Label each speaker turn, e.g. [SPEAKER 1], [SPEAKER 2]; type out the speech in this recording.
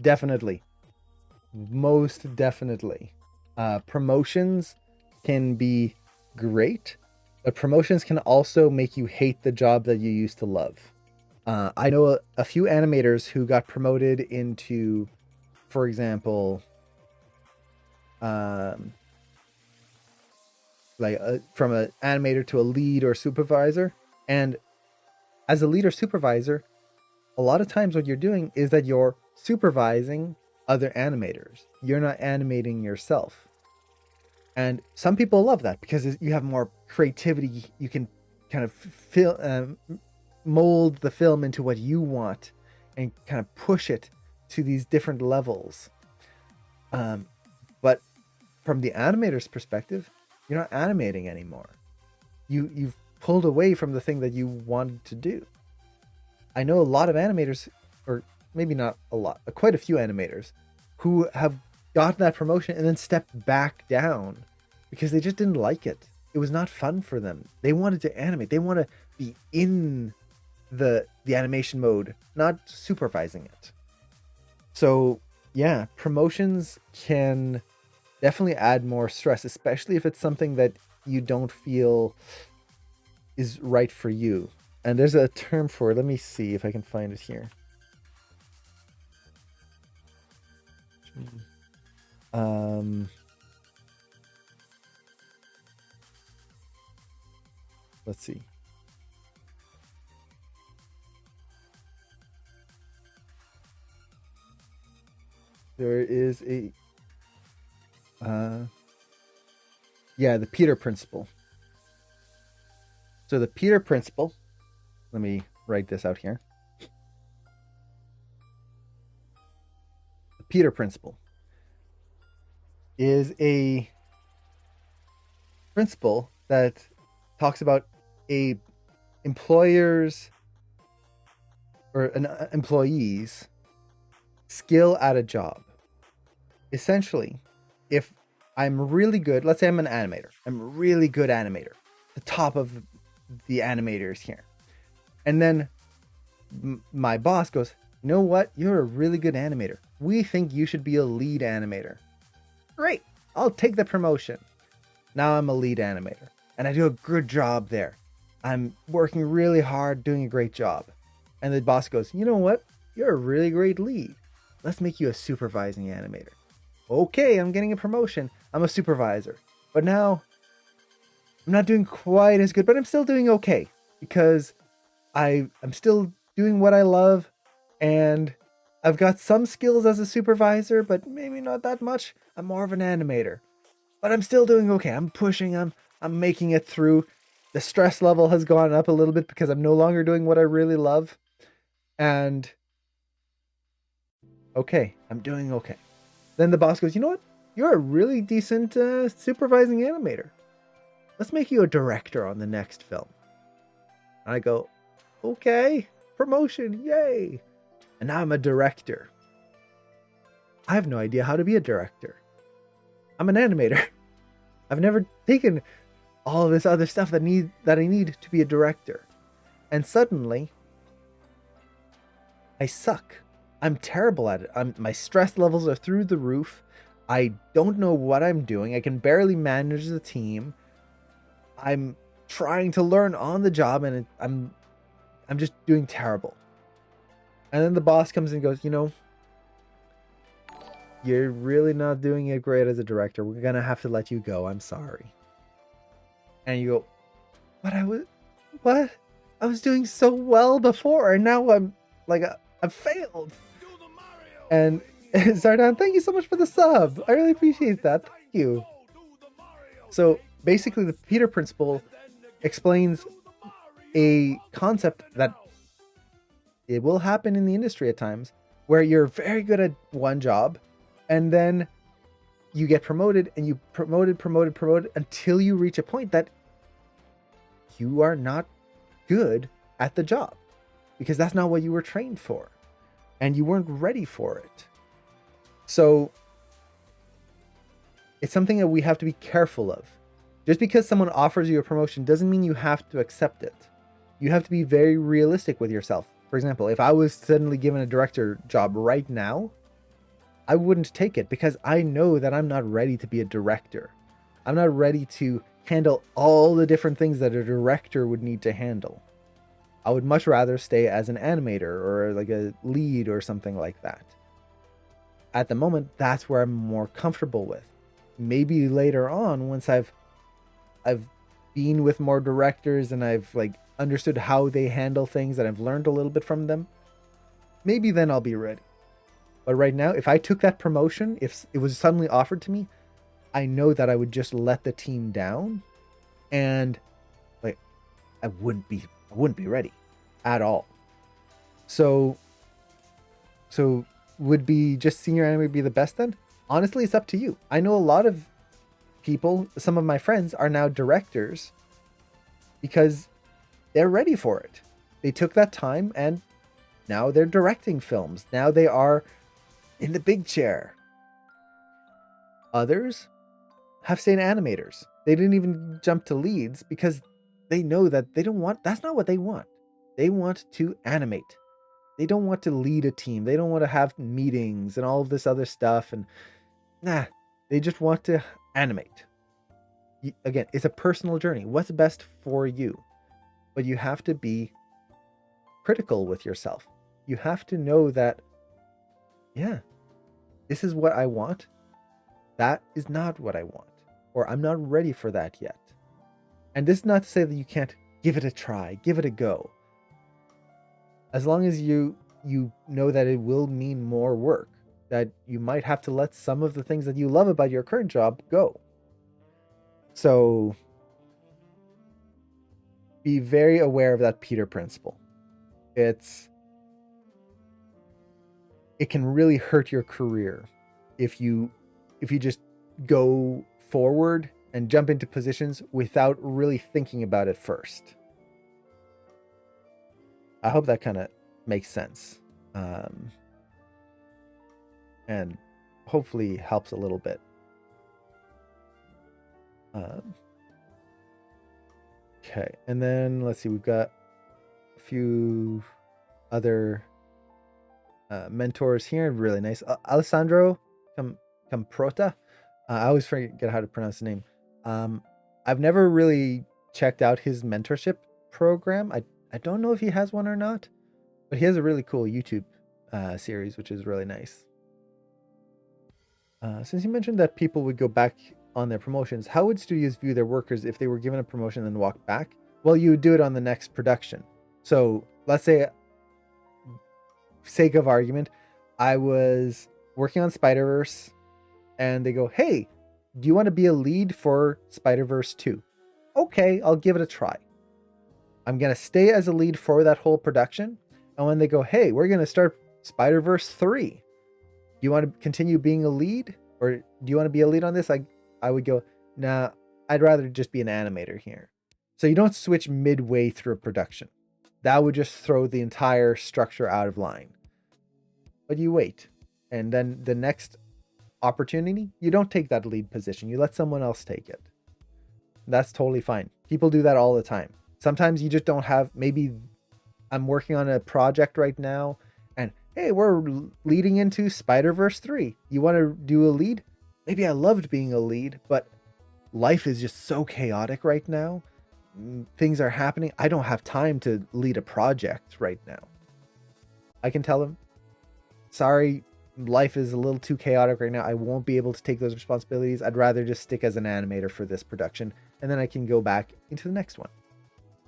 [SPEAKER 1] Definitely. Most definitely. Promotions can be great, but promotions can also make you hate the job that you used to love. I know a few animators who got promoted into, for example, um, from an animator to a lead or supervisor. And as a lead or supervisor, a lot of times what you're doing is that you're supervising other animators. You're not animating yourself. And some people love that because you have more creativity. You can kind of mold the film into what you want and kind of push it to these different levels. But from the animator's perspective, you're not animating anymore. You've pulled away from the thing that you wanted to do. I know a lot of animators, or maybe not a lot, quite a few animators, who have gotten that promotion and then stepped back down because they just didn't like it. It was not fun for them. They wanted to animate. They want to be in the animation mode, not supervising it. So yeah, promotions can definitely add more stress, especially if it's something that you don't feel is right for you. And there's a term for it. Let me see if I can find it here. Let's see. There is a the Peter Principle. So the Peter Principle, let me write this out here. The Peter Principle is a principle that talks about a employer's or an employee's skill at a job. Essentially, if I'm really good, let's say I'm an animator. I'm a really good animator, the top of the animators here. And then my boss goes, you know what? You're a really good animator. We think you should be a lead animator. Great. I'll take the promotion. Now I'm a lead animator and I do a good job there. I'm working really hard, doing a great job. And the boss goes, you know what? You're a really great lead. Let's make you a supervising animator. Okay, I'm getting a promotion. I'm a supervisor. But now I'm not doing quite as good, but I'm still doing okay because I'm still doing what I love and I've got some skills as a supervisor, but maybe not that much. I'm more of an animator. But I'm still doing okay. I'm pushing, I'm making it through. The stress level has gone up a little bit because I'm no longer doing what I really love. And okay, I'm doing okay. Then the boss goes, you know what? You're a really decent supervising animator. Let's make you a director on the next film. And I go, okay, promotion, yay. And now I'm a director. I have no idea how to be a director. I'm an animator. I've never taken all of this other stuff that I need to be a director. And suddenly, I suck. I'm terrible at it. My stress levels are through the roof. I don't know what I'm doing. I can barely manage the team. I'm trying to learn on the job and I'm just doing terrible. And then the boss comes and goes, you know, you're really not doing it great as a director. We're going to have to let you go. I'm sorry. And you go, what? I was doing so well before and now I'm like, I've failed. And Zardan, thank you so much for the sub. I really appreciate that. Thank you. So basically the Peter Principle explains a concept that it will happen in the industry at times where you're very good at one job and then you get promoted and you promoted until you reach a point that you are not good at the job because that's not what you were trained for and you weren't ready for it. So it's something that we have to be careful of. Just because someone offers you a promotion doesn't mean you have to accept it. You have to be very realistic with yourself. For example, if I was suddenly given a director job right now, I wouldn't take it because I know that I'm not ready to be a director. I'm not ready to handle all the different things that a director would need to handle. I would much rather stay as an animator or like a lead or something like that. At the moment, that's where I'm more comfortable with. Maybe later on, once I've been with more directors and I've like understood how they handle things and I've learned a little bit from them, maybe then I'll be ready. But right now, if I took that promotion, if it was suddenly offered to me, I know that I would just let the team down, and like I wouldn't be ready at all. So would be just senior animator be the best then? Honestly, it's up to you. I know a lot of people, some of my friends are now directors because they're ready for it. They took that time and now they're directing films. Now they are in the big chair. Others have stayed animators. They didn't even jump to leads because they know that they don't want, that's not what they want. They want to animate. They don't want to lead a team. They don't want to have meetings and all of this other stuff. And they just want to animate. Again, it's a personal journey. What's best for you? But you have to be critical with yourself. You have to know that, this is what I want. That is not what I want. Or I'm not ready for that yet. And this is not to say that you can't give it a try, give it a go. As long as you know that it will mean more work, that you might have to let some of the things that you love about your current job go. So be very aware of that Peter principle. It can really hurt your career if you just go forward and jump into positions without really thinking about it first. I hope that kind of makes sense. And hopefully helps a little bit. Okay, and then let's see, we've got a few other mentors here. Really nice. Alessandro Camprota. I always forget how to pronounce the name. I've never really checked out his mentorship program. I don't know if he has one or not, but he has a really cool YouTube series, which is really nice. Since you mentioned that people would go back on their promotions, how would studios view their workers if they were given a promotion and then walked back? Well, you would do it on the next production. So let's say, sake of argument, I was working on Spider-Verse and they go, hey, do you want to be a lead for Spider-Verse 2? Okay, I'll give it a try. I'm going to stay as a lead for that whole production. And when they go, hey, we're going to start Spider-Verse 3. Do you want to continue being a lead? Or do you want to be a lead on this? I would go, nah, I'd rather just be an animator here. So you don't switch midway through a production. That would just throw the entire structure out of line. But you wait. And then the next opportunity, you don't take that lead position. You let someone else take it. That's totally fine. People do that all the time. Sometimes you just don't have, maybe I'm working on a project right now and hey, we're leading into Spider-Verse 3. You want to do a lead? Maybe I loved being a lead, but life is just so chaotic right now. Things are happening. I don't have time to lead a project right now. I can tell them, sorry, life is a little too chaotic right now. I won't be able to take those responsibilities. I'd rather just stick as an animator for this production, and then I can go back into the next one.